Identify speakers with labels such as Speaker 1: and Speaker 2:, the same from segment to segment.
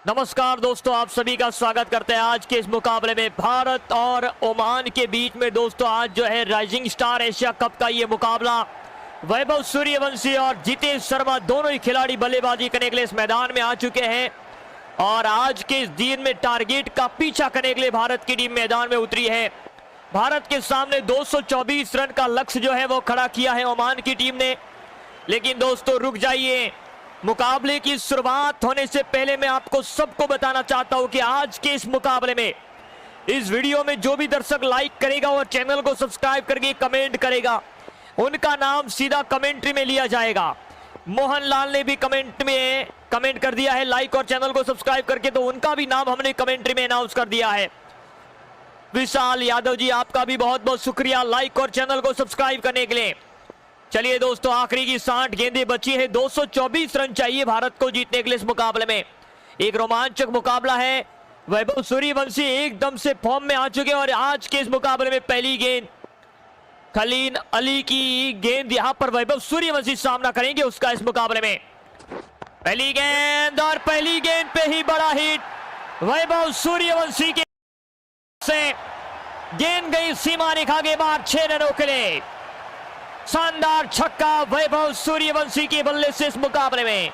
Speaker 1: नमस्कार दोस्तों, आप सभी का स्वागत करते हैं आज के इस मुकाबले में। भारत और ओमान के बीच में दोस्तों आज जो है राइजिंग स्टार एशिया कप का ये मुकाबला, वैभव सूर्यवंशी और जितेश शर्मा दोनों ही खिलाड़ी बल्लेबाजी करने के लिए इस मैदान में आ चुके हैं। और आज के इस दिन में टारगेट का पीछा करने के लिए भारत की टीम मैदान में उतरी है। भारत के सामने 224 रन का लक्ष्य जो है वो खड़ा किया है ओमान की टीम ने। लेकिन दोस्तों रुक जाइए, मुकाबले की शुरुआत होने से पहले मैं आपको सबको बताना चाहता हूं कि आज के इस मुकाबले में इस वीडियो में जो भी दर्शक लाइक करेगा और चैनल को सब्सक्राइब करके कमेंट करेगा, उनका नाम सीधा कमेंट्री में लिया जाएगा। मोहनलाल ने भी कमेंट कर दिया है लाइक और चैनल को सब्सक्राइब करके, तो उनका भी नाम हमने कमेंट्री में अनाउंस कर दिया है। विशाल यादव जी, आपका भी बहुत बहुत शुक्रिया लाइक और चैनल को सब्सक्राइब करने के लिए। चलिए दोस्तों, आखिरी की 60 गेंदें बची है। 224 रन चाहिए भारत को जीतने के लिए इस मुकाबले में। एक रोमांचक मुकाबला है। वैभव सूर्यवंशी एकदम से फॉर्म में आ चुके हैं और आज के इस मुकाबले में पहली गेंद खलील अली की गेंद यहां पर वैभव सूर्यवंशी सामना करेंगे उसका इस मुकाबले में। पहली गेंद और पहली गेंद पे ही बड़ा हिट वैभव सूर्यवंशी के से गेंद गई सीमा रेखा के बाद 6 रनों के लिए। शानदार छक्का वैभव सूर्यवंशी के बल्ले से इस मुकाबले में।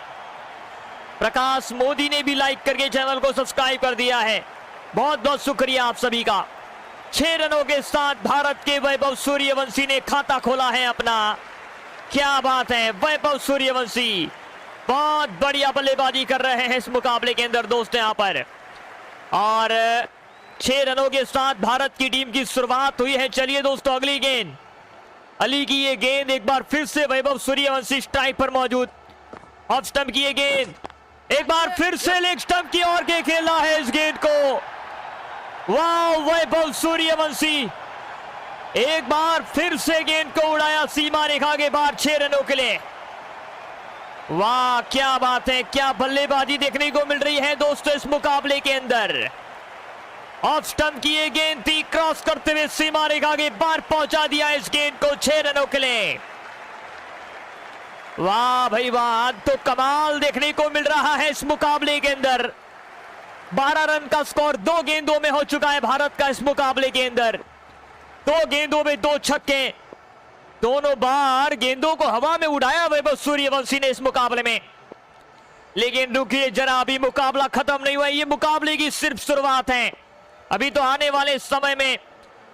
Speaker 1: प्रकाश मोदी ने भी लाइक करके चैनल को सब्सक्राइब कर दिया है, बहुत बहुत शुक्रिया आप सभी का। 6 रनों के साथ भारत के वैभव सूर्यवंशी ने खाता खोला है अपना। क्या बात है, वैभव सूर्यवंशी बहुत बढ़िया बल्लेबाजी कर रहे हैं इस मुकाबले के अंदर दोस्तों यहां पर। और 6 रनों के साथ भारत की टीम की शुरुआत हुई है। चलिए दोस्तों, अगली गेंद अली की ये गेंद एक बार फिर से वैभव सूर्यवंशी स्ट्राइक पर मौजूद। ऑफ स्टंप की ये गेंद एक बार फिर से लेग स्टंप की ओर के खेला है इस गेंद को। वाह, वैभव सूर्यवंशी एक बार फिर से गेंद को उड़ाया सीमा रेखा के बाहर 6 रनों के लिए। वाह क्या बात है, क्या बल्लेबाजी देखने को मिल रही है दोस्तों इस मुकाबले के अंदर। ऑफ स्टंप की ये गेंद थी, क्रॉस करते हुए सीमा रेखा के बाहर पहुंचा दिया इस गेंद को 6 रनों के लिए। वाह भाई वाह, तो कमाल देखने को मिल रहा है इस मुकाबले के अंदर। 12 रन का स्कोर 2 गेंदों में हो चुका है भारत का इस मुकाबले के अंदर। 2 गेंदों में 2 छक्के, दोनों बार गेंदों को हवा में उड़ाया वैभव सूर्यवंशी ने इस मुकाबले में। लेकिन रुकिए जरा, अभी मुकाबला खत्म नहीं हुआ, ये मुकाबले की सिर्फ शुरुआत है। अभी तो आने वाले समय में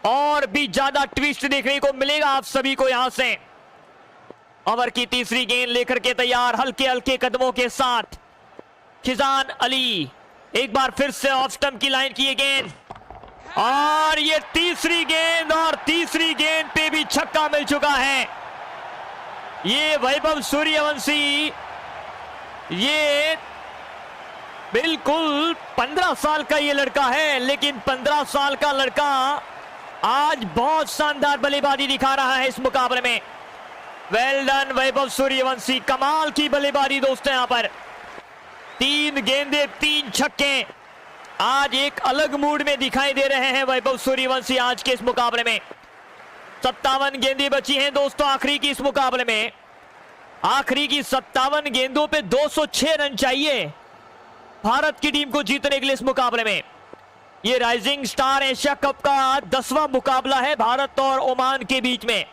Speaker 1: और भी ज्यादा ट्विस्ट देखने को मिलेगा आप सभी को। यहां से ओवर की तीसरी गेंद लेकर के तैयार, हल्के हल्के कदमों के साथ खिजान अली एक बार फिर से ऑफ स्टंप की लाइन की ये गेंद, और ये तीसरी गेंद, और तीसरी गेंद पे भी छक्का मिल चुका है। ये वैभव सूर्यवंशी ये बिल्कुल 15 साल का ये लड़का है, लेकिन 15 साल का लड़का आज बहुत शानदार बल्लेबाजी दिखा रहा है इस मुकाबले में। वेल डन वैभव सूर्यवंशी, कमाल की बल्लेबाजी दोस्तों यहां पर। 3 गेंदें 3 छक्के, आज एक अलग मूड में दिखाई दे रहे हैं वैभव सूर्यवंशी आज के इस मुकाबले में। 57 गेंदें बची हैं दोस्तों आखिरी की इस मुकाबले में। आखिरी की 57 गेंदों पे 206 रन चाहिए भारत की टीम को जीतने के लिए इस मुकाबले में। ये राइजिंग स्टार एशिया कप का 10वां मुकाबला है भारत और ओमान के बीच में।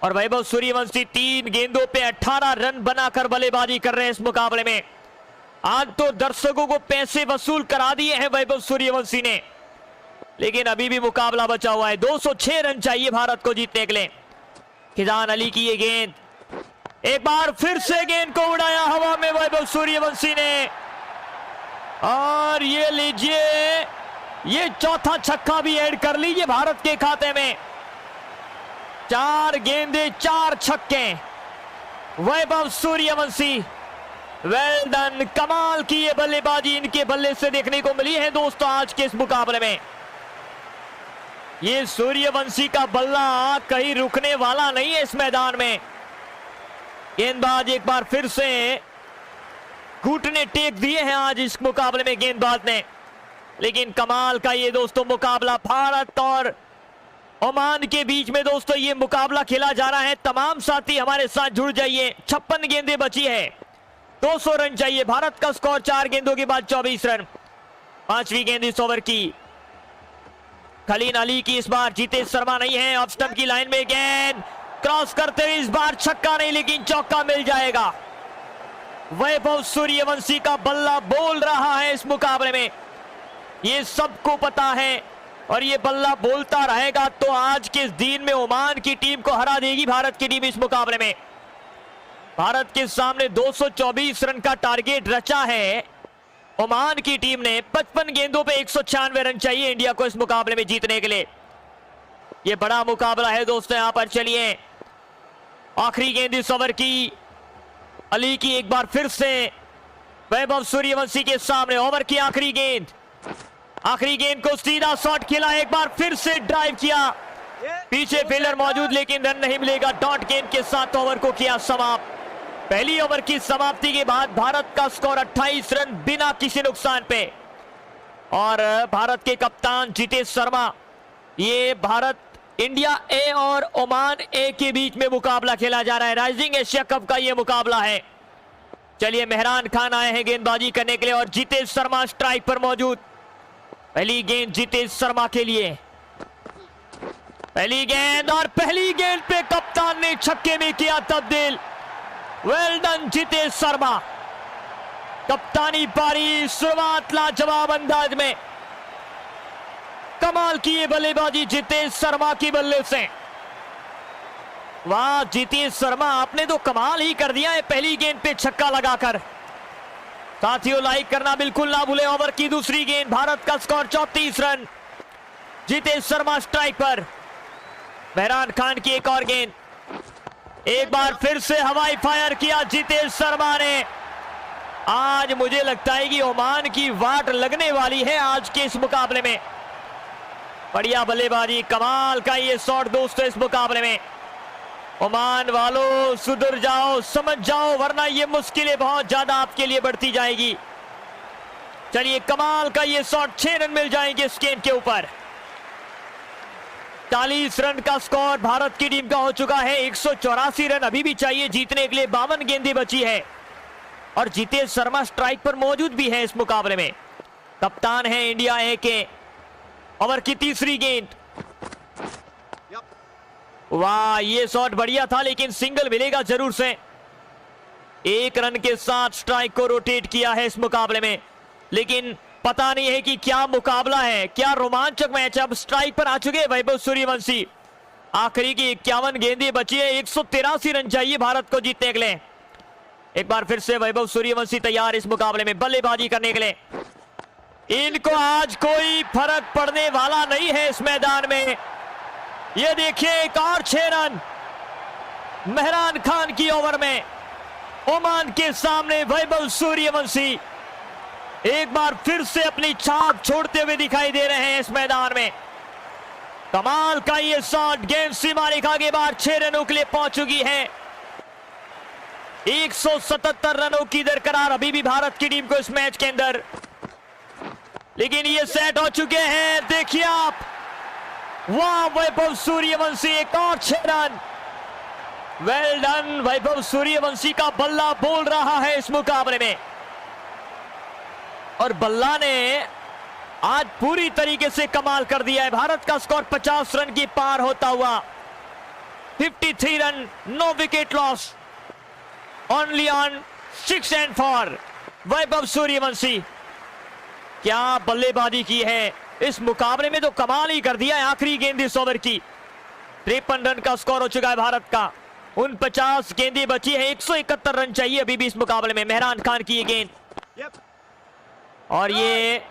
Speaker 1: और वैभव सूर्यवंशी 3 गेंदों पे 18 रन बनाकर बल्लेबाजी कर रहे हैं इस मुकाबले में। आज तो दर्शकों को पैसे वसूल करा दिए हैं वैभव सूर्यवंशी ने, लेकिन अभी भी मुकाबला बचा हुआ है। 206 रन चाहिए भारत को जीतने के लिए। खिजान अली की ये गेंद एक बार फिर से गेंद को उड़ाया हवा में वैभव सूर्यवंशी ने, और ये लीजिए ये चौथा छक्का भी ऐड कर लीजिए भारत के खाते में। 4 गेंदें 4 छक्के वैभव सूर्यवंशी। वेल डन, कमाल की ये बल्लेबाजी इनके बल्ले से देखने को मिली है दोस्तों आज के इस मुकाबले में। ये सूर्यवंशी का बल्ला कहीं रुकने वाला नहीं है इस मैदान में। गेंदबाज एक बार फिर से घुटने टेक दिए हैं आज इस मुकाबले में गेंदबाज ने। लेकिन कमाल का ये दोस्तों मुकाबला भारत और ओमान के बीच में दोस्तों ये मुकाबला खेला जा रहा है। तमाम साथी हमारे साथ जुड़ जाइए। 56 गेंदें बची है। 200 रन चाहिए। भारत का स्कोर 4 गेंदों के बाद 24 रन। 5वीं गेंद इस ओवर की। खलील अली की इस बार, जितेश शर्मा नहीं है। ऑफ स्टंप की लाइन में गेंद क्रॉस करते हुए इस बार छक्का नहीं, लेकिन चौका मिल जाएगा। वैभव सूर्यवंशी का बल्ला बोल रहा है इस मुकाबले में, ये सबको पता है और ये बल्ला बोलता रहेगा तो आज के इस दिन में ओमान की टीम को हरा देगी भारत की टीम। इस मुकाबले में भारत के सामने 224 रन का टारगेट रचा है ओमान की टीम ने। 55 गेंदों पे 196 रन चाहिए इंडिया को इस मुकाबले में जीतने के लिए। ये बड़ा मुकाबला है दोस्तों यहां पर। चलिए आखिरी गेंद इस ओवर की। अली की एक बार फिर से वैभव सूर्यवंशी के सामने। ओवर की आखिरी गेंद। आखिरी गेंद को सीधा शॉट खेला, एक बार फिर से ड्राइव किया। पीछे फील्डर मौजूद लेकिन रन नहीं मिलेगा। डॉट गेंद के साथ ओवर को किया समाप्त। पहली ओवर की समाप्ति के बाद भारत का स्कोर 28 रन बिना किसी नुकसान पे। और भारत के कप्तान जितेश शर्मा, ये भारत इंडिया ए और ओमान ए के बीच में मुकाबला खेला जा रहा है। राइजिंग एशिया कप का ये मुकाबला है। चलिए मेहरान खान आए हैं गेंदबाजी करने के लिए और जितेश शर्मा स्ट्राइक पर मौजूद। पहली गेंद जितेश शर्मा के लिए। पहली गेंद और पहली गेंद पे कप्तान ने छक्के में किया तब्दील। Well done Jitesh Sharma. कप्तानी पारी, शुरुआत लाजवाब अंदाज में। कमाल की ये बल्लेबाजी जितेश शर्मा की बल्ले से। वाह जितेश शर्मा, आपने तो कमाल ही कर दिया है पहली गेंद पे छक्का लगाकर। साथियों लाइक करना बिल्कुल ना भूलें। ओवर की दूसरी गेंद। भारत का score 34 run. Jitesh Sharma strike पर। मेहरान खान की एक और गेंद। एक बार फिर से हवाई फायर किया जितेश शर्मा ने। आज मुझे लगता है कि ओमान की वाट लगने वाली है आज के इस मुकाबले में। बढ़िया बल्लेबाजी, कमाल का ये शॉट दोस्तों इस मुकाबले में। ओमान वालों सुधर जाओ, समझ जाओ, वरना ये मुश्किलें बहुत ज्यादा आपके लिए बढ़ती जाएगी। चलिए कमाल का ये शॉट, 6 रन मिल जाएंगे इस गेंद के ऊपर। 40 रन का स्कोर भारत की टीम का हो चुका है। 184 रन अभी भी चाहिए जीतने के लिए। 52 गेंदें बची है और जितेश शर्मा स्ट्राइक पर मौजूद भी है इस मुकाबले में। कप्तान है इंडिया ए के। ओवर की तीसरी गेंद। वाह ये शॉट बढ़िया था लेकिन सिंगल मिलेगा जरूर से। 1 रन के साथ स्ट्राइक को रोटेट किया है इस मुकाबले में, लेकिन पता नहीं है कि क्या मुकाबला है, क्या रोमांचक मैच। अब स्ट्राइक पर आ चुके वैभव सूर्यवंशी। आखिरी की 51 गेंदें बची है। 183 रन चाहिए भारत को जीतने के लिए। एक बार फिर से वैभव सूर्यवंशी तैयार इस मुकाबले में बल्लेबाजी करने के लिए। इनको आज कोई फर्क पड़ने वाला नहीं है इस मैदान में। ये देखिए एक और 6 रन मेहरान खान की ओवर में। ओमान के सामने वैभव सूर्यवंशी एक बार फिर से अपनी छाप छोड़ते हुए दिखाई दे रहे हैं इस मैदान में। कमाल का ये शॉट, गेंद सीमा रेखा के बाहर 6 रनों के लिए पहुंच चुकी है। 177 रनों की दरकरार अभी भी भारत की टीम को इस मैच के अंदर, लेकिन ये सेट हो चुके हैं। देखिए आप, वाह वैभव सूर्यवंशी एक और 6 run. Well done, Vaibhav Suryavanshi का बल्ला बोल रहा है इस मुकाबले में। और बल्ला ने आज पूरी तरीके से कमाल कर दिया है। भारत का स्कोर 50 रन की पार होता हुआ। 53 run, no wicket loss, only on 6 and 4। Vaibhav Suryavanshi क्या बल्लेबाजी की है इस मुकाबले में, तो कमाल ही कर दिया है। आखिरी गेंद इस ओवर की। 53 रन का स्कोर हो चुका है भारत का। 49 गेंदें बची है। 171 रन चाहिए अभी भी इस मुकाबले में। मेहरान खान की ये गेंद और ये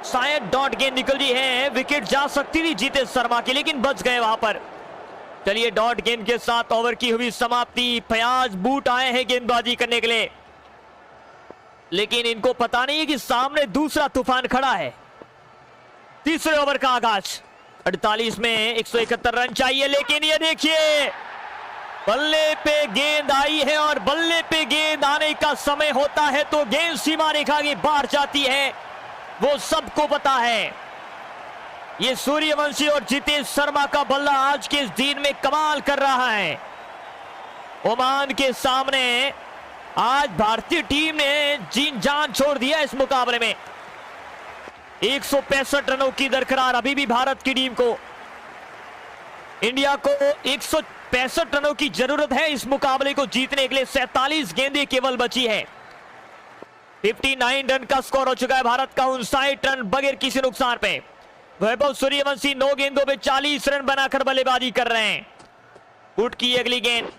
Speaker 1: शायद डॉट गेंद निकल रही है। विकेट जा सकती थी जितेश शर्मा की, लेकिन बच गए वहां पर। चलिए डॉट गेंद के साथ ओवर की हुई समाप्ति। फयाज बूट आए हैं गेंदबाजी करने के लिए, लेकिन इनको पता नहीं है कि सामने दूसरा तूफान खड़ा है। तीसरे ओवर का आगाज। 48 में 171 रन चाहिए, लेकिन ये देखिए बल्ले पे गेंद आई है और बल्ले पे गेंद आने का समय होता है तो गेंद सीमा रेखा के बाहर जाती है, वो सबको पता है। ये सूर्यवंशी और जितेश शर्मा का बल्ला आज के इस दिन में कमाल कर रहा है। ओमान के सामने आज भारतीय टीम ने जीन जान छोड़ दिया इस मुकाबले में। 165 रनों की दरकरार अभी भी भारत की टीम को। इंडिया को 165 रनों की जरूरत है इस मुकाबले को जीतने के लिए। 47 गेंदें केवल बची है। 59 रन का स्कोर हो चुका है भारत का। 59 रन बगैर किसी नुकसान पे। वैभव सूर्यवंशी 9 गेंदों पे 40 रन बनाकर बल्लेबाजी कर रहे हैं। उठ की अगली गेंद,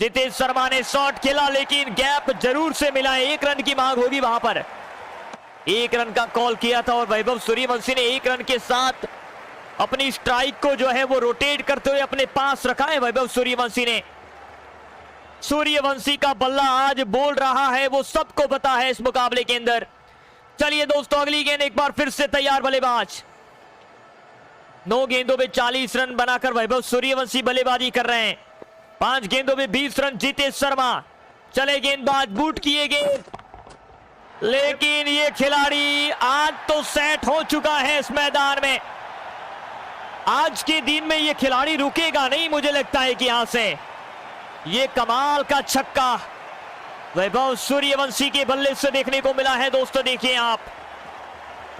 Speaker 1: जितेश शर्मा ने शॉट खेला लेकिन गैप जरूर से मिला है। 1 रन की मांग होगी वहां पर। 1 रन का कॉल किया था और वैभव सूर्यवंशी ने 1 रन के साथ अपनी स्ट्राइक को जो है वो रोटेट करते हुए अपने पास रखा है वैभव सूर्यवंशी ने। सूर्यवंशी का बल्ला आज बोल रहा है, वो सबको पता है इस मुकाबले के अंदर। चलिए दोस्तों, अगली गेंद एक बार फिर से तैयार बल्लेबाज। 9 गेंदों में 40 रन बनाकर वैभव सूर्यवंशी बल्लेबाजी कर रहे हैं। 5 गेंदों में 20 रन जितेश शर्मा। चले गेंदबाज, बूट किए गेंद, लेकिन ये खिलाड़ी आज तो सेट हो चुका है इस मैदान में। आज के दिन में ये खिलाड़ी रुकेगा नहीं, मुझे लगता है कि यहां से ये कमाल का छक्का वैभव सूर्यवंशी के बल्ले से देखने को मिला है। दोस्तों देखिए आप,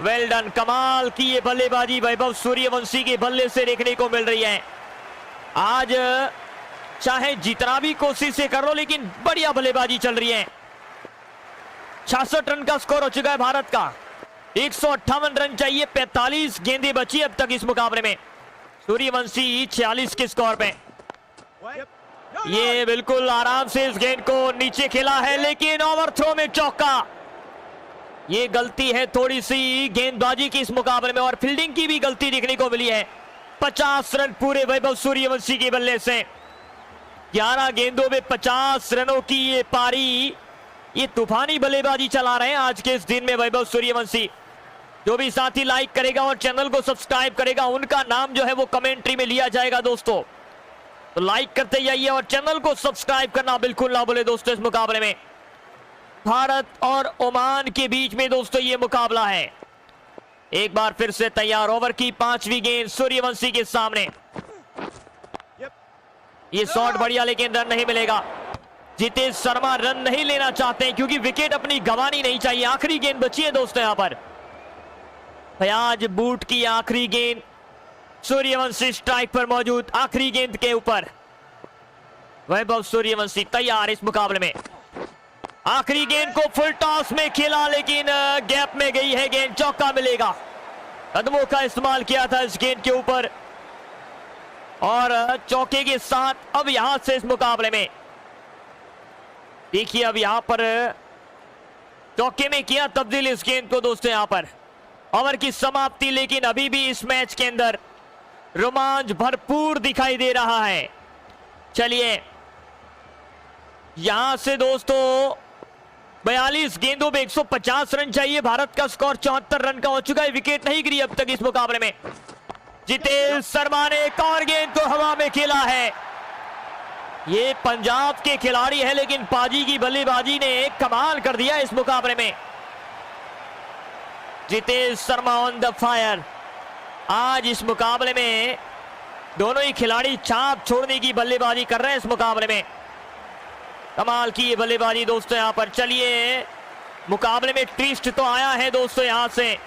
Speaker 1: वेल डन, कमाल की ये बल्लेबाजी वैभव सूर्यवंशी के बल्ले से देखने को मिल रही है। आज चाहे जितना भी कोशिश से कर लो, लेकिन बढ़िया बल्लेबाजी चल रही है। 66 रन का स्कोर हो चुका है भारत का। 158 रन चाहिए, 45 गेंदें बची अब तक इस मुकाबले में। सूर्यवंशी 46 के स्कोर पे। ये बिल्कुल आराम से इस गेंद को नीचे खेला है, लेकिन ओवरथ्रो में चौका। ये गलती है थोड़ी सी गेंदबाजी की इस मुकाबले में, और फील्डिंग की भी गलती देखने को मिली है। 50 रन पूरे वैभव सूर्यवंशी के बल्ले से। 11 गेंदों में 50 रनों की ये पारी, ये तूफानी बल्लेबाजी चला रहे हैं आज के इस दिन में वैभव सूर्यवंशी। जो भी साथी लाइक करेगा और चैनल को सब्सक्राइब करेगा, उनका नाम जो है वो कमेंट्री में लिया जाएगा दोस्तों। तो लाइक करते जाइए और चैनल को सब्सक्राइब करना बिल्कुल ना भूले दोस्तों। इस मुकाबले में भारत और ओमान के बीच में दोस्तों ये मुकाबला है। एक बार फिर से तैयार, ओवर की 5वीं गेंद सूर्यवंशी के सामने। ये शॉट बढ़िया, लेकिन रन नहीं मिलेगा। जितेश शर्मा रन नहीं लेना चाहते हैं क्योंकि विकेट अपनी गंवानी नहीं चाहिए। आखिरी गेंद बची है दोस्तों यहां पर। फयाज बूट की आखिरी गेंद, सूर्यवंशी स्ट्राइक पर मौजूद। आखिरी गेंद के ऊपर वैभव सूर्यवंशी तैयार इस मुकाबले में। आखिरी गेंद को फुल टॉस में खेला, लेकिन गैप में गई है गेंद। चौका मिलेगा। कदमों का इस्तेमाल किया था इस गेंद के ऊपर, और चौके के साथ अब यहां से इस मुकाबले में देखिए, अब यहां पर चौके में किया तब्दील इस गेंद को दोस्तों। यहां पर ओवर की समाप्ति, लेकिन अभी भी इस मैच के अंदर रोमांच भरपूर दिखाई दे रहा है। चलिए, यहां से दोस्तों 42 गेंदों में 150 रन चाहिए। भारत का स्कोर 74 रन का हो चुका है। विकेट नहीं गिरी अब तक इस मुकाबले में। जितेश शर्मा ने एक और गेंद को हवा में खेला है। ये पंजाब के खिलाड़ी है, लेकिन पाजी की बल्लेबाजी ने कमाल कर दिया इस मुकाबले में। Jitesh Sharma on the fire. आज इस मुकाबले में दोनों ही खिलाड़ी छाप छोड़ने की बल्लेबाजी कर रहे हैं इस मुकाबले में। कमाल की ये बल्लेबाजी दोस्तों यहां पर। चलिए, मुकाबले में ट्विस्ट तो आया है दोस्तों। यहां से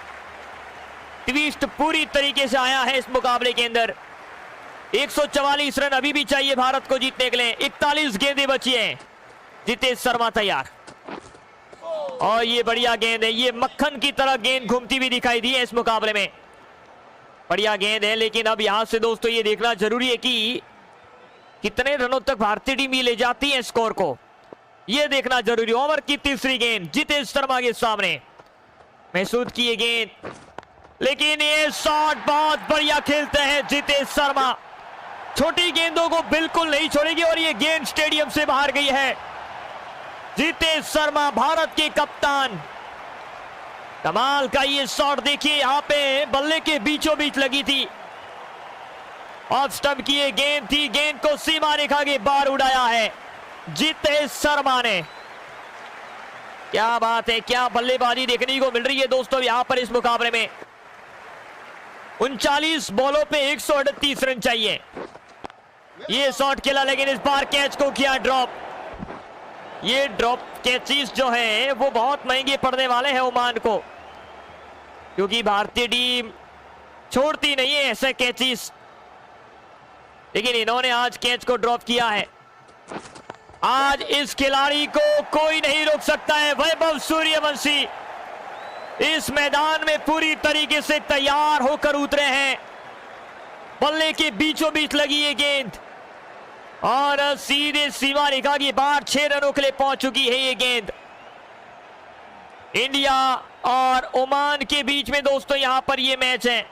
Speaker 1: ट्विस्ट पूरी तरीके से आया है इस मुकाबले के अंदर। 144 रन अभी भी चाहिए भारत को जीतने के लिए। 41 गेंदें बची हैं। जितेश शर्मा तैयार, और ये बढ़िया गेंद है। ये मक्खन की तरह गेंद घूमती हुई दिखाई दी है इस मुकाबले में। बढ़िया गेंद है, लेकिन अब यहां से दोस्तों ये देखना जरूरी है कि कितने रनों तक भारतीय टीम ये ले जाती है स्कोर को, ये देखना जरूरी। ओवर की 3री गेंद जितेश शर्मा के सामने महसूद की ये गेंद, लेकिन ये शॉट बहुत बढ़िया खेलते हैं जितेश शर्मा। छोटी गेंदों को बिल्कुल नहीं छोड़ेगी, और ये गेंद स्टेडियम से बाहर गई है। जितेश शर्मा भारत के कप्तान, कमाल का ये शॉट देखिए। यहां पे बल्ले के बीचों बीच लगी थी। ऑफ स्टंप की ये गेंद थी। गेंद को सीमा रेखा के बाहर उड़ाया है जितेश शर्मा ने। क्या बात है, क्या बल्लेबाजी देखने को मिल रही है दोस्तों यहां पर इस मुकाबले में। 39 बॉलों पे 138 रन चाहिए। ये शॉट खेला, लेकिन इस बार कैच को किया ड्रॉप। ये ड्रॉप कैचेस जो है वो बहुत महंगे पड़ने वाले हैं ओमान को, क्योंकि भारतीय टीम छोड़ती नहीं है ऐसे कैचेस। लेकिन इन्होंने आज कैच को ड्रॉप किया है। आज इस खिलाड़ी को कोई नहीं रोक सकता है। वैभव सूर्यवंशी इस मैदान में पूरी तरीके से तैयार होकर उतरे हैं। बल्ले के बीचों बीच लगी ये गेंद और सीधे सीमा रेखा की बाहर 6 रनों के लिए पहुंच चुकी है ये गेंद। इंडिया और ओमान के बीच में दोस्तों यहां पर ये मैच है।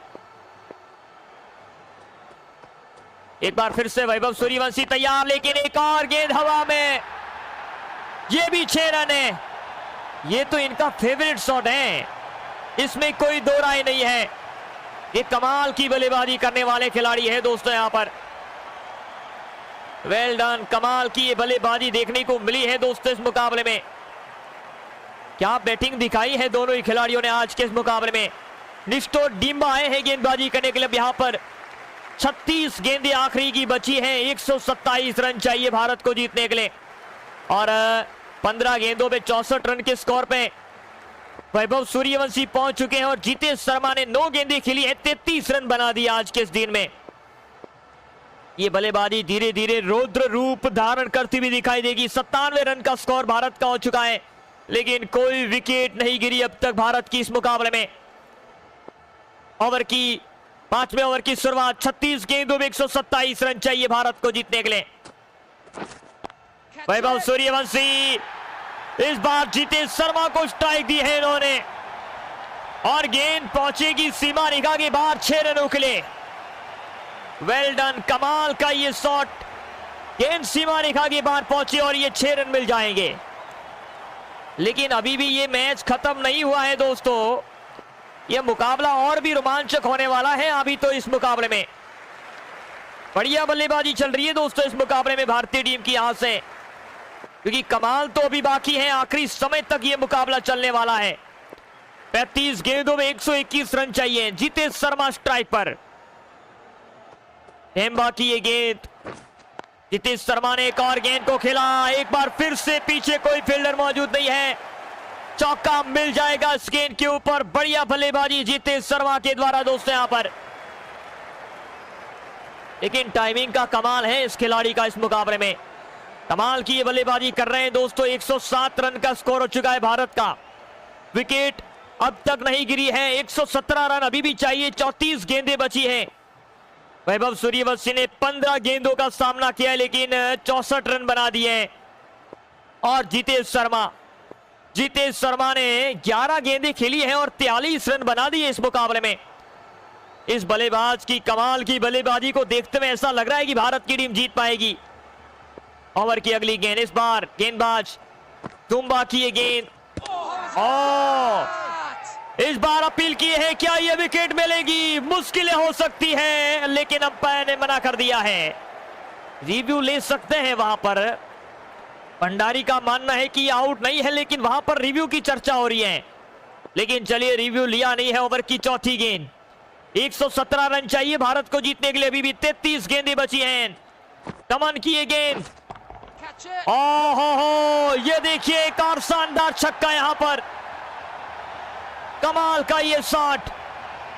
Speaker 1: एक बार फिर से वैभव सूर्यवंशी तैयार, लेकिन एक और गेंद हवा में, ये भी 6 रन है। ये तो इनका फेवरेट शॉट है, इसमें कोई दो राय नहीं है। ये कमाल की बल्लेबाजी करने वाले खिलाड़ी है दोस्तों यहां पर। वेल डन, कमाल की ये बल्लेबाजी देखने को मिली है दोस्तों इस मुकाबले में। क्या बैटिंग दिखाई है दोनों ही खिलाड़ियों ने आज के इस मुकाबले में। निस्टो डिम्बा आए हैं गेंदबाजी करने के लिए यहां पर। 36 गेंदें आखिरी की बची हैं। 127 रन चाहिए भारत को जीतने के लिए और 15 गेंदों पे 64 रन के स्कोर पे वैभव सूर्यवंशी पहुंच चुके हैं और जितेश शर्मा ने 9 गेंदें खेली है, 33 रन बना दिए आज के इस दिन में। ये बल्लेबाजी धीरे धीरे रौद्र रूप धारण करती हुई दिखाई देगी। 97 रन का स्कोर भारत का हो चुका है, लेकिन कोई विकेट नहीं गिरी अब तक भारत की इस मुकाबले में। ओवर की 5वें ओवर की शुरुआत, 36 गेंदों में 127 रन चाहिए भारत को जीतने के लिए। वैभव सूर्यवंशी इस बार जितेश शर्मा को स्ट्राइक दी है इन्होंने और गेंद पहुंचेगी सीमा रेखा के बाहर 6 रनों के लिए। वेल डन, कमाल का ये शॉट, गेंद सीमा रेखा के बाहर पहुंची और ये 6 रन मिल जाएंगे। लेकिन अभी भी ये मैच खत्म नहीं हुआ है दोस्तों, ये मुकाबला और भी रोमांचक होने वाला है। अभी तो इस मुकाबले में बढ़िया बल्लेबाजी चल रही है दोस्तों इस मुकाबले में भारतीय टीम की यहां से, क्योंकि कमाल तो अभी बाकी है। आखिरी समय तक ये मुकाबला चलने वाला है। 35 गेंदों में 121 रन चाहिए। जितेश शर्मा स्ट्राइक पर, हेम्बा की ये गेंद, जितेश शर्मा ने एक और गेंद को खेला। एक बार फिर से पीछे कोई फील्डर मौजूद नहीं है, चौका मिल जाएगा इस गेंद के ऊपर। बढ़िया बल्लेबाजी जितेश शर्मा के द्वारा दोस्तों यहां पर। लेकिन टाइमिंग का कमाल है इस खिलाड़ी का इस मुकाबले में। कमाल की ये बल्लेबाजी कर रहे हैं दोस्तों। 107 रन का स्कोर हो चुका है भारत का। विकेट अब तक नहीं गिरी है। 117 रन अभी भी चाहिए, 34 गेंदें बची हैं। वैभव सूर्यवंशी ने 15 गेंदों का सामना किया, लेकिन 64 रन बना दिए। और जितेश शर्मा ने 11 गेंदें खेली हैं और 43 रन बना दिए इस मुकाबले में। इस बल्लेबाज की कमाल की बल्लेबाजी को देखते हुए ऐसा लग रहा है कि भारत की टीम जीत पाएगी। ओवर की अगली गेंद, इस बार गेंदबाज तुम्बा की ये गेंद, इस बार अपील की है, क्या ये विकेट मिलेगी? मुश्किलें हो सकती है, लेकिन अंपायर ने मना कर दिया है। रिव्यू ले सकते हैं वहां पर। भंडारी का मानना है कि आउट नहीं है, लेकिन वहां पर रिव्यू की चर्चा हो रही है। लेकिन चलिए, रिव्यू लिया नहीं है। ओवर की चौथी गेंद, 117 रन चाहिए भारत को जीतने के लिए। अभी भी 33 गेंदें बची हैं। कमन की ये गेंद, ओहो, ये देखिए एक और शानदार छक्का यहां पर। कमाल का ये शॉट,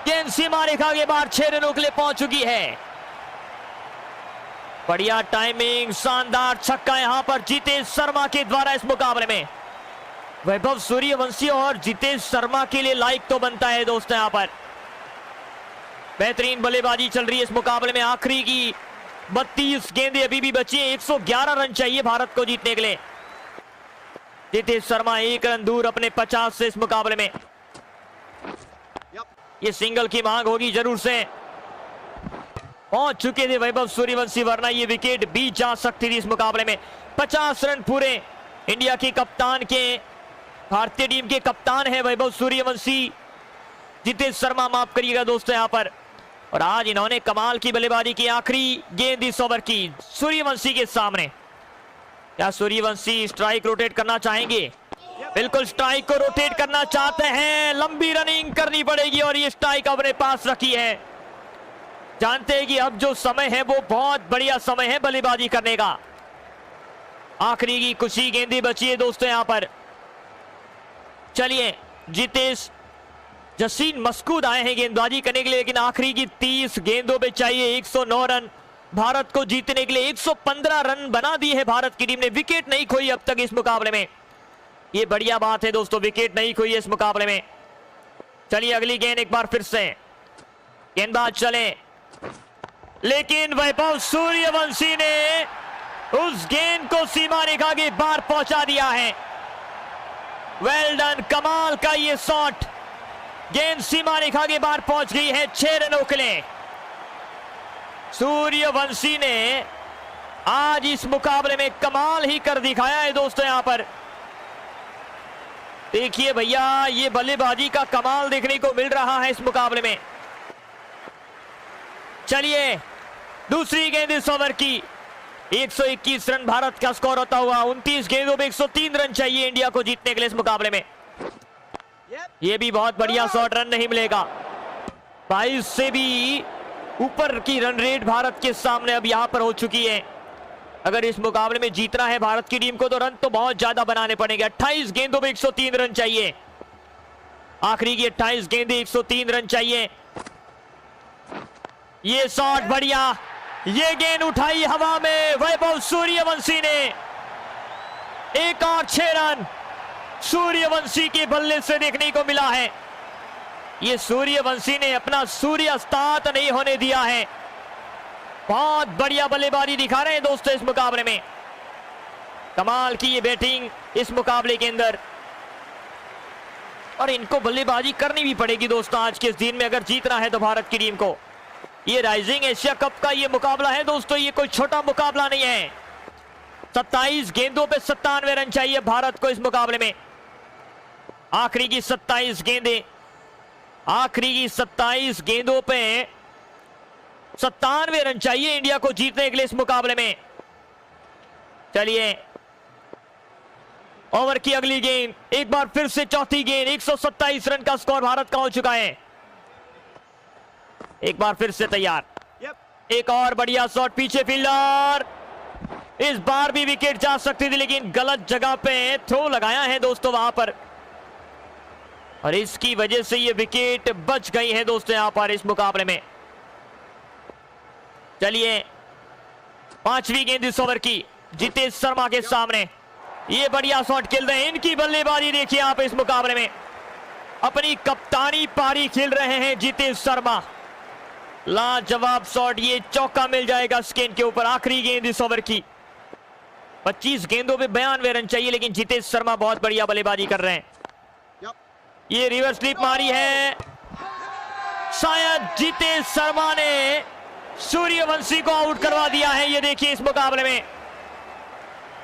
Speaker 1: गेंद सीमा रेखा के बाहर 6 रनों के लिए पहुंच चुकी है। बढ़िया टाइमिंग, शानदार छक्का यहां पर जितेश शर्मा के द्वारा इस मुकाबले में। वैभव सूर्यवंशी और जितेश शर्मा के लिए लाइक तो बनता है दोस्तों यहां पर। बेहतरीन बल्लेबाजी चल रही है इस मुकाबले में। आखिरी की 32 गेंदें अभी भी बची है। 111 रन चाहिए भारत को जीतने के लिए। जितेश शर्मा 1 रन दूर अपने 50 से इस मुकाबले में। ये सिंगल की मांग होगी जरूर से। पहुंच चुके थे वैभव सूर्यवंशी, वरना ये विकेट भी जा सकती थी इस मुकाबले में। 50 रन पूरे। इंडिया के कप्तान के, भारतीय टीम के कप्तान है वैभव सूर्यवंशी। जितेश शर्मा माफ करिएगा दोस्तों यहां पर। और आज इन्होंने कमाल की बल्लेबाजी की। आखिरी गेंद इस ओवर की सूर्यवंशी के सामने। क्या सूर्यवंशी स्ट्राइक रोटेट करना चाहेंगे? बिल्कुल स्ट्राइक को रोटेट करना चाहते हैं। लंबी रनिंग करनी पड़ेगी और ये स्ट्राइक अपने पास रखी है। जानते हैं कि अब जो समय है वो बहुत बढ़िया समय है बल्लेबाजी करने का। आखिरी की कुछ ही गेंदें बची है दोस्तों यहां पर। चलिए, जितेश जसीन मस्कूद आए हैं गेंदबाजी करने के लिए, लेकिन आखिरी की 30 गेंदों पे चाहिए 109 रन भारत को जीतने के लिए। 115 रन बना दिए है भारत की टीम ने, विकेट नहीं खोई अब तक इस मुकाबले में। ये बढ़िया बात है दोस्तों, विकेट नहीं खोई इस मुकाबले में। चलिए अगली गेंद एक बार फिर से, गेंदबाज चले, लेकिन वैभव सूर्यवंशी ने उस गेंद को सीमा रेखा के बाहर पहुंचा दिया है। वेल डन, कमाल का ये शॉट, गेंद सीमा रेखा के बाहर पहुंच गई है 6 रनों के लिए। सूर्यवंशी ने आज इस मुकाबले में कमाल ही कर दिखाया है दोस्तों। यहां पर देखिए भैया, ये बल्लेबाजी का कमाल देखने को मिल रहा है इस मुकाबले में। चलिए दूसरी गेंद इस ओवर की, 121 रन भारत का स्कोर होता हुआ। 29 गेंदों में 103 रन चाहिए इंडिया को जीतने के लिए इस मुकाबले में। ये भी बहुत बढ़िया शॉट, रन नहीं मिलेगा। 22 से भी ऊपर की रन रेट भारत के सामने अब यहां पर हो चुकी है। अगर इस मुकाबले में जीतना है भारत की टीम को तो रन तो बहुत ज्यादा बनाने पड़ेंगे। 28 गेंदों में 103 रन चाहिए, आखिरी की 28 गेंदें 103 रन चाहिए। ये शॉट बढ़िया, ये गेंद उठाई हवा में वैभव सूर्यवंशी ने, एक और 6 रन सूर्यवंशी के बल्ले से देखने को मिला है। ये सूर्यवंशी ने अपना सूर्यास्त नहीं होने दिया है। बहुत बढ़िया बल्लेबाजी दिखा रहे हैं दोस्तों इस मुकाबले में। कमाल की ये बैटिंग इस मुकाबले के अंदर, और इनको बल्लेबाजी करनी भी पड़ेगी दोस्तों आज के इस दिन में अगर जीतना है तो भारत की टीम को। ये राइजिंग एशिया कप का ये मुकाबला है दोस्तों, ये कोई छोटा मुकाबला नहीं है। 27 गेंदों पे 97 रन चाहिए भारत को इस मुकाबले में। आखिरी की 27 गेंदें, आखिरी की 27 गेंदों पे 97 रन चाहिए इंडिया को जीतने के लिए इस मुकाबले में। चलिए ओवर की अगली गेंद, एक बार फिर से चौथी गेंद, 127 रन का स्कोर भारत का हो चुका है। एक बार फिर से तैयार, एक और बढ़िया शॉट, पीछे फील्डर, इस बार भी विकेट जा सकती थी लेकिन गलत जगह पे थ्रो लगाया है दोस्तों वहां पर, और इसकी वजह से ये विकेट बच गई है दोस्तों यहां पर इस मुकाबले में। चलिए पांचवी गेंद इस ओवर की, जितेश शर्मा के सामने, ये बढ़िया शॉट खेल रहे हैं। इनकी बल्लेबाजी देखिए आप इस मुकाबले में, अपनी कप्तानी पारी खेल रहे हैं जितेश शर्मा। लाजवाब शॉट, ये चौका मिल जाएगा स्किन के ऊपर। आखिरी गेंद इस ओवर की, 25 गेंदों पे 92 रन चाहिए लेकिन जितेश शर्मा बहुत बढ़िया बल्लेबाजी कर रहे हैं। ये रिवर्स स्लिप मारी है, शायद जितेश शर्मा ने सूर्यवंशी को आउट करवा दिया है। ये देखिए इस मुकाबले में,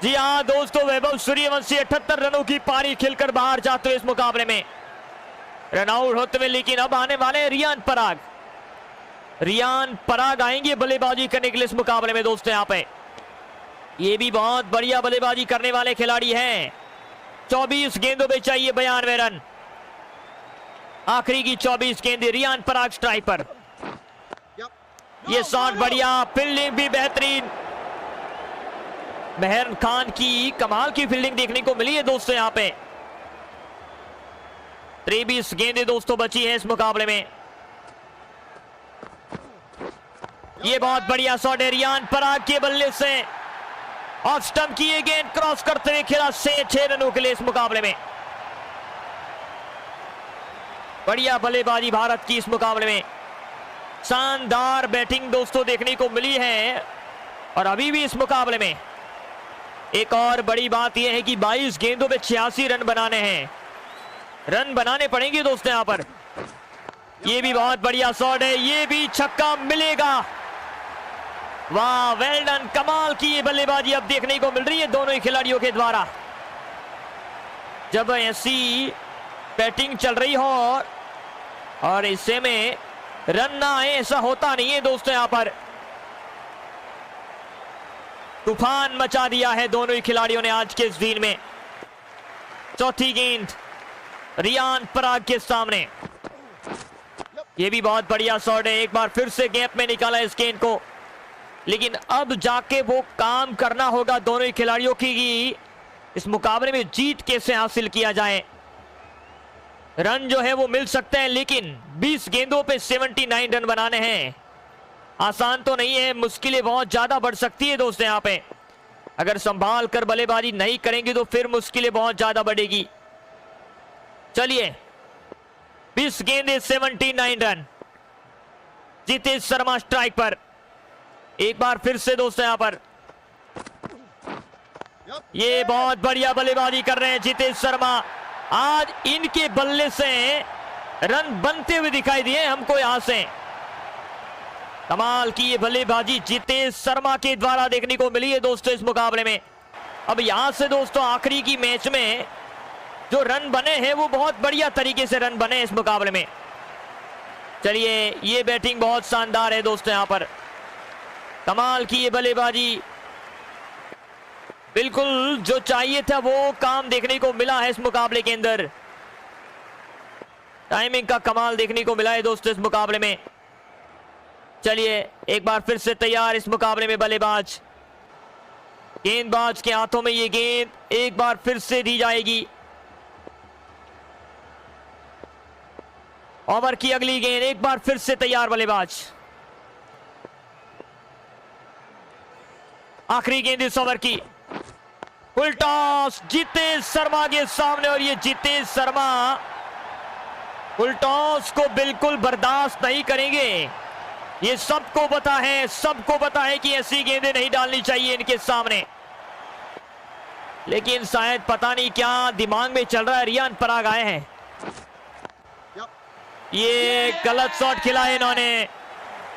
Speaker 1: जी हां दोस्तों, वैभव सूर्यवंशी 78 रनों की पारी खेलकर बाहर जाते हुए इस मुकाबले में रन आउट होते हुए। लेकिन अब आने वाले रियान पराग, रियान पराग आएंगे बल्लेबाजी करने के लिए इस मुकाबले में दोस्तों। यहां पे ये भी बहुत बढ़िया बल्लेबाजी करने वाले खिलाड़ी हैं। 24 गेंदों में चाहिए 92 रन, आखिरी की 24 गेंदें, रियान पराग स्ट्राइक पर। ये शॉट बढ़िया, फील्डिंग भी बेहतरीन, मेहर खान की कमाल की फील्डिंग देखने को मिली है दोस्तों यहां पे। 23 गेंदें दोस्तों बची है इस मुकाबले में। ये बहुत बढ़िया शॉट है रियान पराग के बल्ले से, ऑफ स्टंप की ये गेंद क्रॉस करते हुए खेला 6 रनों के लिए इस मुकाबले में। बढ़िया बल्लेबाजी भारत की इस मुकाबले में, शानदार बैटिंग दोस्तों देखने को मिली है। और अभी भी इस मुकाबले में एक और बड़ी बात यह है कि 22 गेंदों पे 86 रन बनाने हैं, रन बनाने पड़ेंगे दोस्तों यहां पर। ये भी बहुत बढ़िया शॉट है, ये भी छक्का मिलेगा। वाह, वेल डन, कमाल की ये बल्लेबाजी अब देखने को मिल रही है दोनों ही खिलाड़ियों के द्वारा। जब ऐसी बैटिंग चल रही हो और इससे में रन ना आए, ऐसा होता नहीं है दोस्तों। यहां पर तूफान मचा दिया है दोनों ही खिलाड़ियों ने आज के इस दिन में। चौथी गेंद रियान पराग के सामने, ये भी बहुत बढ़िया शॉट है, एक बार फिर से गैप में निकाला इस गेंद को। लेकिन अब जाके वो काम करना होगा दोनों ही खिलाड़ियों की, इस मुकाबले में जीत कैसे हासिल किया जाए। रन जो है वो मिल सकते हैं, लेकिन 20 गेंदों पे 79 रन बनाने हैं, आसान तो नहीं है, मुश्किलें बहुत ज्यादा बढ़ सकती है दोस्तों। यहाँ पे अगर संभाल कर बल्लेबाजी नहीं करेंगे तो फिर मुश्किलें बहुत ज्यादा बढ़ेगी। चलिए 20 गेंदे 79 रन, जितेश शर्मा स्ट्राइक पर। एक बार फिर से दोस्तों यहां पर ये बहुत बढ़िया बल्लेबाजी कर रहे हैं जितेश शर्मा। आज इनके बल्ले से रन बनते हुए दिखाई दिए हमको, यहां से कमाल की ये बल्लेबाजी जितेश शर्मा के द्वारा देखने को मिली है दोस्तों इस मुकाबले में। अब यहां से दोस्तों आखिरी की मैच में जो रन बने हैं वो बहुत बढ़िया तरीके से रन बने इस मुकाबले में। चलिए ये बैटिंग बहुत शानदार है दोस्तों, यहां पर कमाल की ये बल्लेबाजी, बिल्कुल जो चाहिए था वो काम देखने को मिला है इस मुकाबले के अंदर। टाइमिंग का कमाल देखने को मिला है दोस्तों इस मुकाबले में। चलिए एक बार फिर से तैयार इस मुकाबले में बल्लेबाज, गेंदबाज के हाथों में ये गेंद एक बार फिर से दी जाएगी। ओवर की अगली गेंद, एक बार फिर से तैयार बल्लेबाज। आखिरी गेंद इस ओवर की, फुल टॉस जितेश शर्मा के सामने, और ये जितेश शर्मा फुल टॉस को बिल्कुल बर्दाश्त नहीं करेंगे। ये सबको पता है, सबको पता है कि ऐसी गेंदें नहीं डालनी चाहिए इनके सामने, लेकिन शायद पता नहीं क्या दिमाग में चल रहा है। रियान पराग आए हैं, ये गलत शॉट खेला है इन्होंने,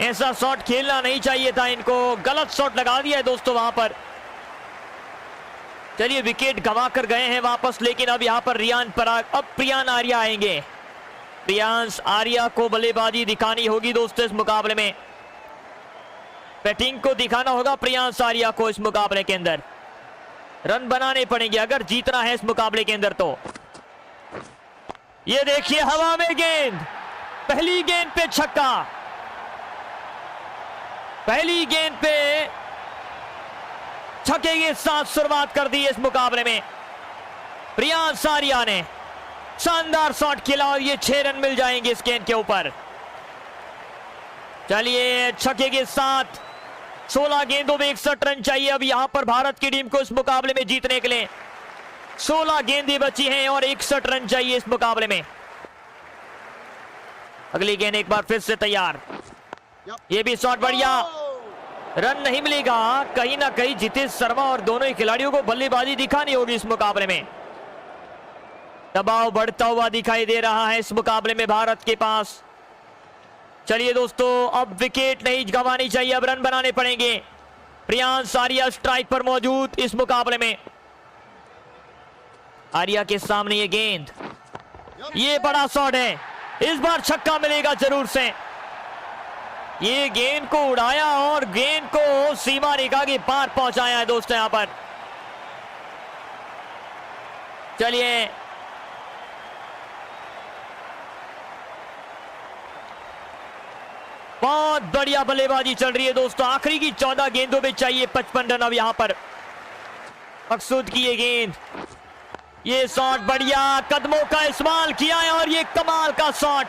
Speaker 1: ऐसा शॉट खेलना नहीं चाहिए था इनको, गलत शॉट लगा दिया है दोस्तों वहां पर। चलिए विकेट गंवा कर गए हैं वापस, लेकिन अब यहां पर रियान पराग, अब प्रियांश आर्या आएंगे। प्रियांश आर्या को बल्लेबाजी दिखानी होगी दोस्तों इस मुकाबले में, बैटिंग को दिखाना होगा प्रियांश आर्या को इस मुकाबले के अंदर। रन बनाने पड़ेंगे अगर जीतना है इस मुकाबले के अंदर तो। ये देखिए हवा में गेंद, पहली गेंद पे छक्का, पहली गेंद पे छक्के के साथ शुरुआत कर दी इस मुकाबले में। प्रियांश आर्या ने शानदार शॉट खेला और ये 6 रन मिल जाएंगे इस गेंद के ऊपर। चलिए छक्के के साथ 16 गेंदों में 61 रन चाहिए अब यहां पर भारत की टीम को इस मुकाबले में जीतने के लिए। 16 गेंदें बची हैं और 61 रन चाहिए इस मुकाबले में। अगली गेंद एक बार फिर से तैयार, ये भी शॉट बढ़िया, रन नहीं मिलेगा। कहीं ना कहीं जितेश शर्मा और दोनों ही खिलाड़ियों को बल्लेबाजी दिखानी होगी इस मुकाबले में। दबाव बढ़ता हुआ दिखाई दे रहा है इस मुकाबले में भारत के पास। चलिए दोस्तों अब विकेट नहीं गंवानी चाहिए, अब रन बनाने पड़ेंगे। प्रियांश आर्या स्ट्राइक पर मौजूद इस मुकाबले में। आर्या के सामने ये गेंद, ये बड़ा शॉट है, इस बार छक्का मिलेगा जरूर से। ये गेंद को उड़ाया और गेंद को सीमा रेखा के पार पहुंचाया है दोस्तों यहां पर। चलिए बहुत बढ़िया बल्लेबाजी चल रही है दोस्तों, आखिरी की 14 गेंदों में चाहिए 55 रन अब यहां पर। मकसूद की ये गेंद, ये शॉट बढ़िया, कदमों का इस्तेमाल किया है और ये कमाल का शॉट।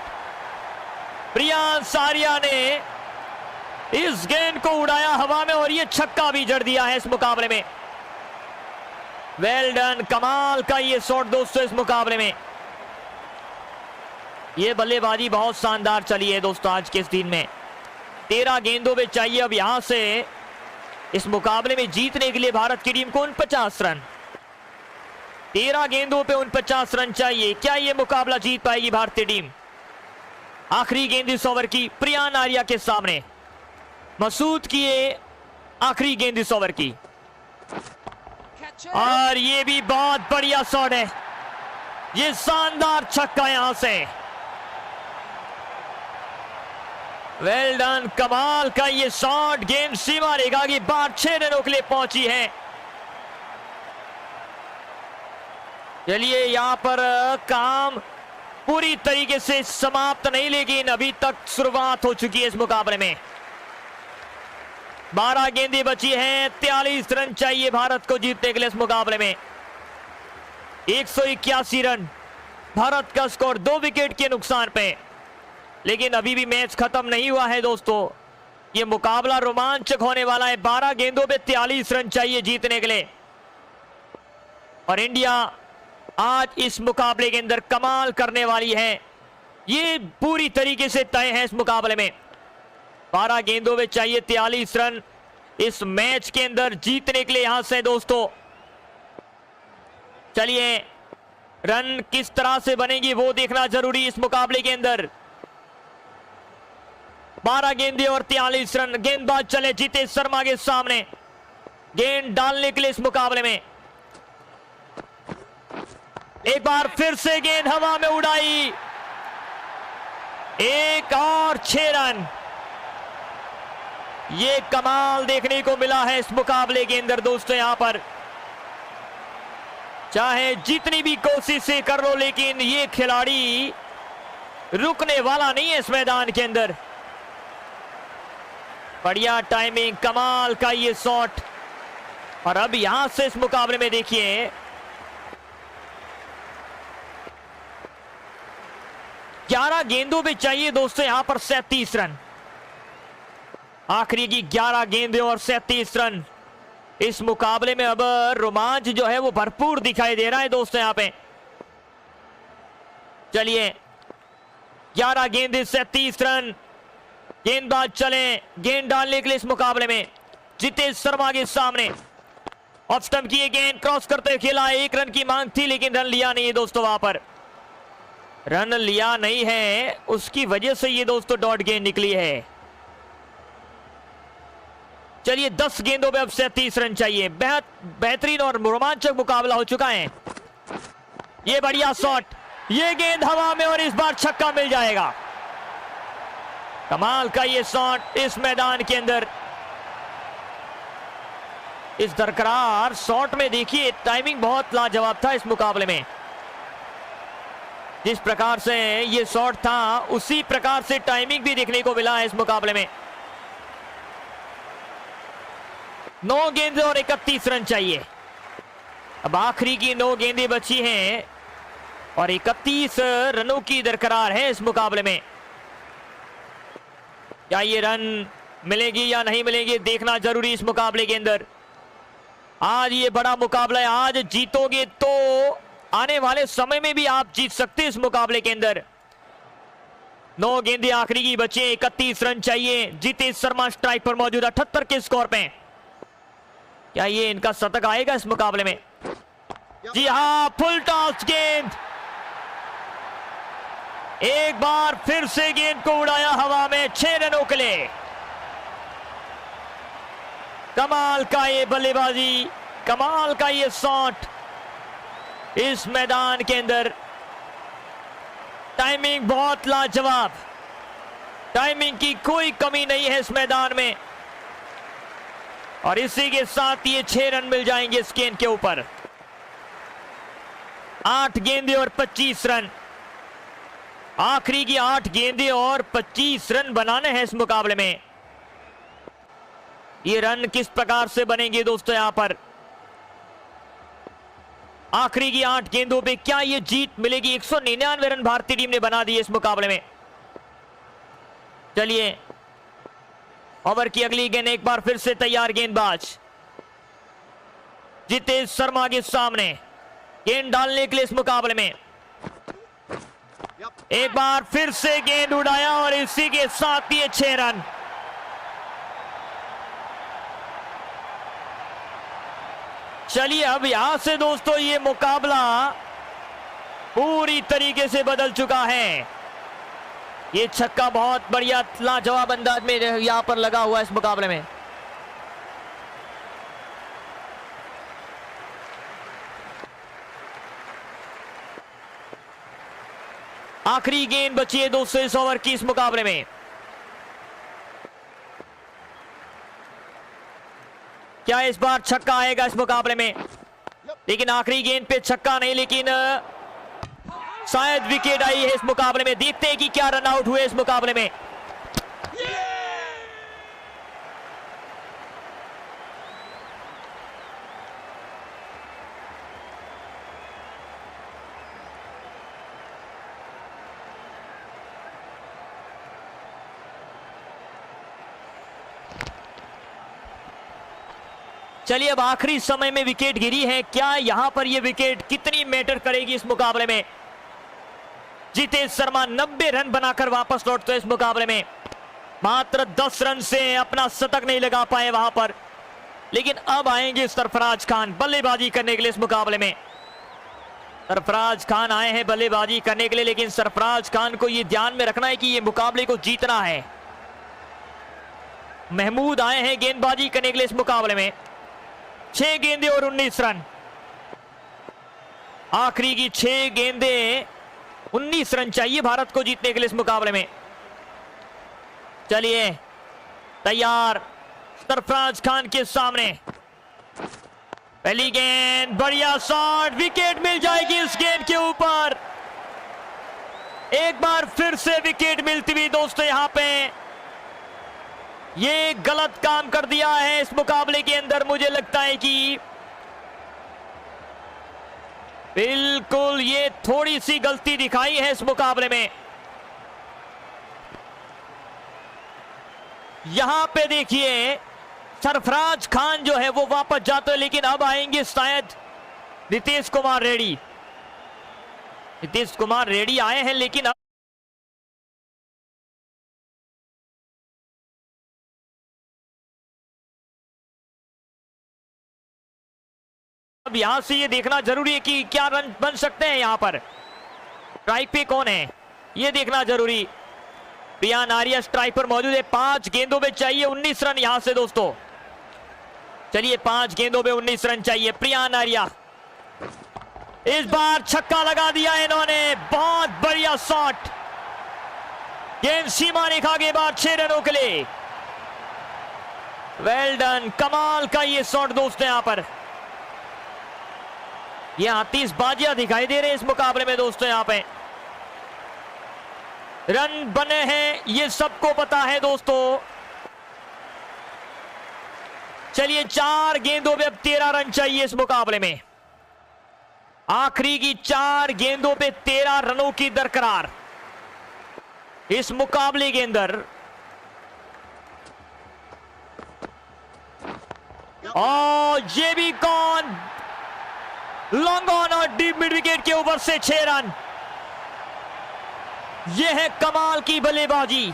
Speaker 1: प्रियांश आर्या ने इस गेंद को उड़ाया हवा में और ये छक्का भी जड़ दिया है इस मुकाबले में। वेल डन, कमाल का ये शॉट दोस्तों इस मुकाबले में। ये बल्लेबाजी बहुत शानदार चली है दोस्तों आज के इस दिन में। 13 गेंदों में चाहिए अब यहां से इस मुकाबले में जीतने के लिए भारत की टीम को 49 रन। 13 गेंदों पे 49 रन चाहिए। क्या ये मुकाबला जीत पाएगी भारतीय टीम? आखिरी गेंद इस ओवर की प्रियांश आर्या के सामने, मसूद की ये आखिरी गेंद इस ओवर की, और ये भी बहुत बढ़िया शॉट है, ये शानदार छक्का यहां से। वेल डन, कमाल का ये शॉट, गेंद सीमा रेखा की बाहर 6 रनों के लिए पहुंची है। चलिए यहां पर काम पूरी तरीके से समाप्त नहीं, लेकिन अभी तक शुरुआत हो चुकी है इस मुकाबले में। 12 गेंदें बची हैं, 43 रन चाहिए भारत को जीतने के लिए इस मुकाबले में। 181 रन भारत का स्कोर 2 विकेट के नुकसान पे। लेकिन अभी भी मैच खत्म नहीं हुआ है दोस्तों, ये मुकाबला रोमांचक होने वाला है। 12 गेंदों पे 43 रन चाहिए जीतने के लिए, और इंडिया आज इस मुकाबले के अंदर कमाल करने वाली है। ये पूरी तरीके से तय है इस मुकाबले में। 12 गेंदों में चाहिए 43 रन इस मैच के अंदर जीतने के लिए यहां से दोस्तों। चलिए, रन किस तरह से बनेगी वो देखना जरूरी इस मुकाबले के अंदर। 12 गेंदें और 43 रन। गेंदबाज चले जितेश शर्मा के सामने गेंद डालने के लिए इस मुकाबले में। एक बार फिर से गेंद हवा में उड़ाई, एक और 6 रन। ये कमाल देखने को मिला है इस मुकाबले के अंदर दोस्तों। यहां पर चाहे जितनी भी कोशिशें कर लो, लेकिन ये खिलाड़ी रुकने वाला नहीं है इस मैदान के अंदर। बढ़िया टाइमिंग, कमाल का ये शॉट। और अब यहां से इस मुकाबले में देखिए 11 गेंदों पे चाहिए दोस्तों यहां पर 37 रन। आखिरी की 11 गेंदें और 37 रन। इस मुकाबले में अब रोमांच जो है वो भरपूर दिखाई दे रहा है दोस्तों यहां पे। चलिए, 11 गेंदें 37 रन। गेंदबाज चले गेंद डालने के लिए इस मुकाबले में जितेश शर्मा के सामने। ऑफ स्टंप की गेंद क्रॉस करते हुए खेला, 1 रन की मांग थी लेकिन रन लिया नहीं है दोस्तों। वहां पर रन लिया नहीं है, उसकी वजह से ये दोस्तों डॉट गेंद निकली है। चलिए, 10 गेंदों पे अब 37 रन चाहिए। बेहतरीन और रोमांचक मुकाबला हो चुका है। ये बढ़िया शॉट, ये गेंद हवा में और इस बार छक्का मिल जाएगा। कमाल का ये शॉट इस मैदान के अंदर। इस दरकरार शॉट में देखिए टाइमिंग बहुत लाजवाब था इस मुकाबले में। जिस प्रकार से ये शॉट था उसी प्रकार से टाइमिंग भी देखने को मिला है इस मुकाबले में। 9 गेंदें और 31 रन चाहिए। अब आखिरी की 9 गेंदें बची हैं और 31 रनों की दरकरार है इस मुकाबले में। क्या ये रन मिलेगी या नहीं मिलेंगे देखना जरूरी इस मुकाबले के अंदर। आज ये बड़ा मुकाबला है, आज जीतोगे तो आने वाले समय में भी आप जीत सकते हैं इस मुकाबले के अंदर। 9 गेंदें आखिरी की बची, 31 रन चाहिए। जितेश शर्मा स्ट्राइक पर मौजूद 78 के स्कोर पे। क्या ये इनका शतक आएगा इस मुकाबले में? जी हां, फुल टॉस गेंद। एक बार फिर से गेंद को उड़ाया हवा में 6 रनों के लिए। कमाल का ये बल्लेबाजी, कमाल का ये शॉट इस मैदान के अंदर। टाइमिंग बहुत लाजवाब, टाइमिंग की कोई कमी नहीं है इस मैदान में। और इसी के साथ ये 6 रन मिल जाएंगे इस गेंद के ऊपर। 8 गेंदें और 25 रन। आखिरी की 8 गेंदें और 25 रन बनाने हैं इस मुकाबले में। ये रन किस प्रकार से बनेंगे दोस्तों यहां पर। आखिरी की 8 गेंदों पे क्या ये जीत मिलेगी? 199 रन भारतीय टीम ने बना दिए इस मुकाबले में। चलिए, ओवर की अगली गेंद एक बार फिर से तैयार गेंदबाज जितेश शर्मा के सामने गेंद डालने के लिए इस मुकाबले में। एक बार फिर से गेंद उड़ाया और इसी के साथ ये 6 रन। चलिए, अब यहां से दोस्तों ये मुकाबला पूरी तरीके से बदल चुका है। ये छक्का बहुत बढ़िया लाजवाब अंदाज में यहां पर लगा हुआ है इस मुकाबले में। आखिरी गेंद बची है दोस्तों इस ओवर की इस मुकाबले में। क्या इस बार छक्का आएगा इस मुकाबले में? लेकिन आखिरी गेंद पे छक्का नहीं, लेकिन शायद विकेट आई है इस मुकाबले में। देखते हैं कि क्या रन आउट हुए इस मुकाबले में। चलिए अब आखिरी समय में विकेट गिरी है, क्या यहां पर यह विकेट कितनी मैटर करेगी इस मुकाबले में। जितेश शर्मा 90 रन बनाकर वापस लौटते हैं इस मुकाबले में। मात्र 10 रन से अपना शतक नहीं लगा पाए वहां पर, लेकिन अब आएंगे सरफराज खान बल्लेबाजी करने के लिए इस मुकाबले में। सरफराज खान आए हैं बल्लेबाजी करने के लिए, लेकिन सरफराज खान को यह ध्यान में रखना है कि यह मुकाबले को जीतना है। महमूद आए हैं गेंदबाजी करने के लिए इस मुकाबले में। 6 गेंदे और 19 रन। आखिरी की 6 गेंदे 19 रन चाहिए भारत को जीतने के लिए इस मुकाबले में। चलिए तैयार सरफराज खान के सामने। पहली गेंद, बढ़िया शॉट, विकेट मिल जाएगी इस गेंद के ऊपर। एक बार फिर से विकेट मिलती हुई दोस्तों यहां पे। ये गलत काम कर दिया है इस मुकाबले के अंदर, मुझे लगता है कि बिल्कुल ये थोड़ी सी गलती दिखाई है इस मुकाबले में। यहां पे देखिए सरफराज खान जो है वो वापस जाते हैं, लेकिन अब आएंगे शायद नीतीश कुमार रेड्डी। नीतीश कुमार रेड्डी आए हैं, लेकिन अब यहां से ये देखना जरूरी है कि क्या रन बन सकते हैं। यहां पर स्ट्राइक पे कौन है ये देखना जरूरी। प्रियान आर्या स्ट्राइक पर मौजूद है। 5 गेंदों में चाहिए 19 रन यहां से दोस्तों। चलिए 5 गेंदों में 19 रन चाहिए। प्रियान आर्या इस बार छक्का लगा दिया इन्होंने, बहुत बढ़िया शॉट। गेंद सीमा रेखा के बाद 6 रनों के लिए। वेल डन, कमाल का ये शॉट दोस्तों। यहां पर ये आतिशबाजियां दिखाई दे रहे हैं इस मुकाबले में दोस्तों। यहां पे रन बने हैं ये सबको पता है दोस्तों। चलिए 4 गेंदों में अब 13 रन चाहिए इस मुकाबले में। आखिरी की 4 गेंदों पे 13 रनों की दरकरार इस मुकाबले के अंदर। और ये भी कौन, लॉन्ग ऑन और डीप मिड विकेट के ऊपर से 6 रन। यह है कमाल की बल्लेबाजी,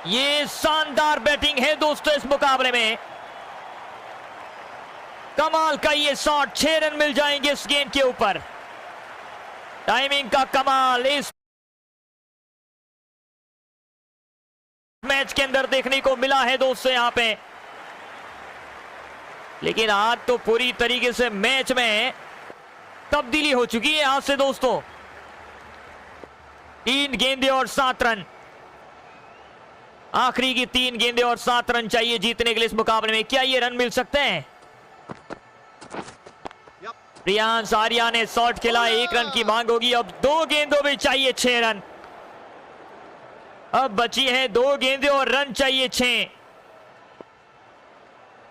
Speaker 1: ये शानदार बैटिंग है दोस्तों इस मुकाबले में। कमाल का ये शॉट, 6 रन मिल जाएंगे इस गेंद के ऊपर। टाइमिंग का कमाल इस मैच के अंदर देखने को मिला है दोस्तों यहां पे। लेकिन आज तो पूरी तरीके से मैच में तब्दीली हो चुकी है यहां से दोस्तों। 3 गेंदे और 7 रन। आखिरी की 3 गेंदे और 7 रन चाहिए जीतने के लिए इस मुकाबले में। क्या ये रन मिल सकते हैं? प्रियांश आर्या ने शॉट खेला, 1 रन की मांग होगी। अब 2 गेंदों में चाहिए 6 रन। अब बची है 2 गेंदे और रन चाहिए 6।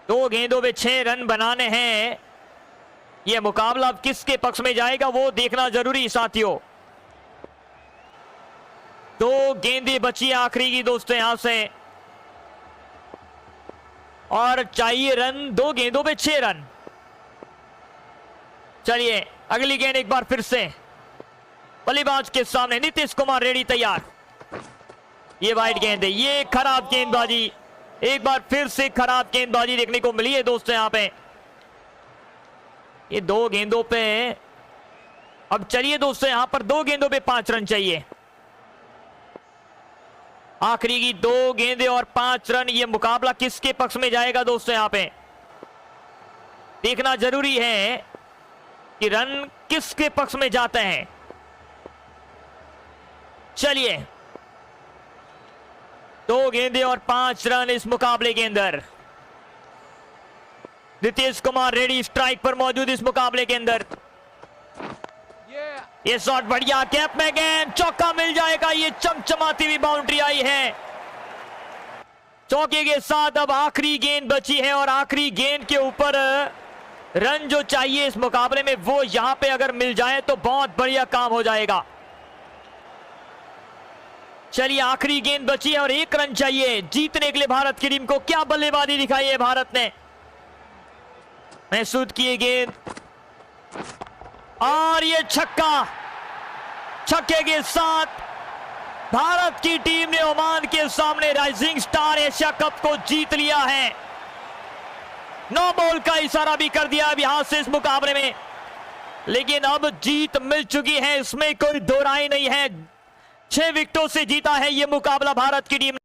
Speaker 1: 2 गेंदों में 6 रन बनाने हैं। यह मुकाबला अब किसके पक्ष में जाएगा वो देखना जरूरी साथियों। 2 गेंदें बची है आखिरी की दोस्तों यहां से, और चाहिए रन 2 गेंदों में 6 रन। चलिए अगली गेंद एक बार फिर से बल्लेबाज के सामने। नीतीश कुमार रेड्डी तैयार। ये वाइड गेंद है, ये खराब गेंदबाजी, एक बार फिर से खराब गेंदबाजी देखने को मिली है दोस्तों यहां पे। ये 2 गेंदों पे अब चलिए दोस्तों यहां पर 2 गेंदों पे 5 रन चाहिए। आखिरी की 2 गेंदें और 5 रन। ये मुकाबला किसके पक्ष में जाएगा दोस्तों यहां पे देखना जरूरी है कि रन किसके पक्ष में जाते हैं। चलिए 2 गेंदें और 5 रन इस मुकाबले के अंदर। नीतीश कुमार रेड्डी स्ट्राइक पर मौजूद इस मुकाबले के अंदर। ये शॉट बढ़िया, कैप में गेंद, चौका मिल जाएगा। ये चमचमाती हुई बाउंड्री आई है। चौके के साथ अब आखिरी गेंद बची है, और आखिरी गेंद के ऊपर रन जो चाहिए इस मुकाबले में वो यहां पे अगर मिल जाए तो बहुत बढ़िया काम हो जाएगा। चलिए आखिरी गेंद बची है और 1 रन चाहिए जीतने के लिए भारत की टीम को। क्या बल्लेबाजी दिखाई है भारत ने, महसूद किए गेंद और ये छक्का। छक्के के साथ भारत की टीम ने ओमान के सामने राइजिंग स्टार एशिया कप को जीत लिया है। 9 बॉल का इशारा भी कर दिया अब यहां से इस मुकाबले में, लेकिन अब जीत मिल चुकी है, इसमें कोई दो राय नहीं है। 6 विकेटों से जीता है यह मुकाबला भारत की टीम।